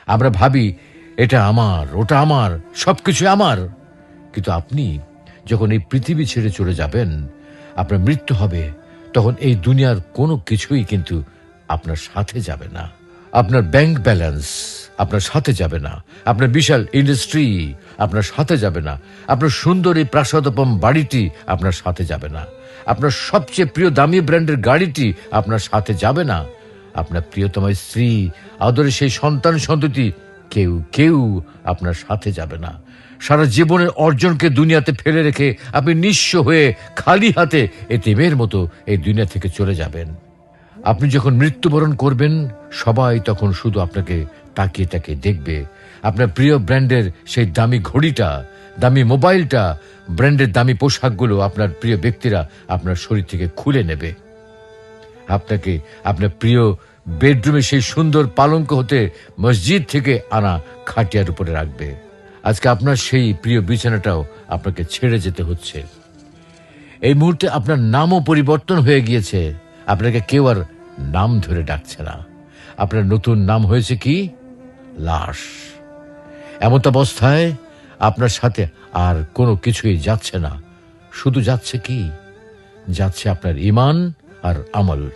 আমরা ভাবি এটা আমার, ওটা আমার, সবকিছু আমার। কিন্তু আপনি যখন এই পৃথিবী ছেড়ে চলে যাবেন, আপনার মৃত্যু হবে, তখন এই দুনিয়ার কোনো কিছুই কিন্তু আপনার সাথে যাবে না। আপনার ব্যাংক ব্যালেন্স আপনার সাথে যাবে না, আপনার বিশাল ইন্ডাস্ট্রি আপনার সাথে যাবে না, আপনার সুন্দর এই প্রাসাদোপম বাড়িটি আপনার সাথে যাবে না, আপনার সবচেয়ে প্রিয় দামি ব্র্যান্ডের গাড়িটি আপনার সাথে যাবে না, আপনার প্রিয়তমা স্ত্রী, আদরের সেই সন্তান সন্ততি কেউ কেউ আপনার সাথে যাবে না। সারা জীবনের অর্জনকে দুনিয়াতে ফেলে রেখে আপনি নিঃস্ব হয়ে খালি হাতে এতিমের মতো এই দুনিয়া থেকে চলে যাবেন। আপনি যখন মৃত্যুবরণ করবেন, সবাই তখন শুধু আপনাকে তাকিয়ে তাকিয়ে দেখবে। আপনার প্রিয় ব্র্যান্ডের সেই দামি ঘড়িটা, দামি মোবাইলটা, ব্র্যান্ডের দামি পোশাকগুলো আপনার প্রিয় ব্যক্তিরা আপনার শরীর থেকে খুলে নেবে। আপনাকে আপনার প্রিয় বেডরুমে সেই সুন্দর পালঙ্ক হতে মসজিদ থেকে আনা খাটিয়ার উপরে রাখবে। আজকে আপনার সেই প্রিয় বিছানাটাও আপনাকে ছেড়ে যেতে হচ্ছে। এই মুহূর্তে আপনার নামও পরিবর্তন হয়ে গিয়েছে। আপনাকে কেউ আর নাম ধরে ডাকছে না। আপনার নতুন নাম হয়েছে কি? লাশ। এমত অবস্থায় আপনার সাথে আর কোনো কিছুই যাচ্ছে না। শুধু যাচ্ছে কি? যাচ্ছে আপনার ঈমান আর আমল।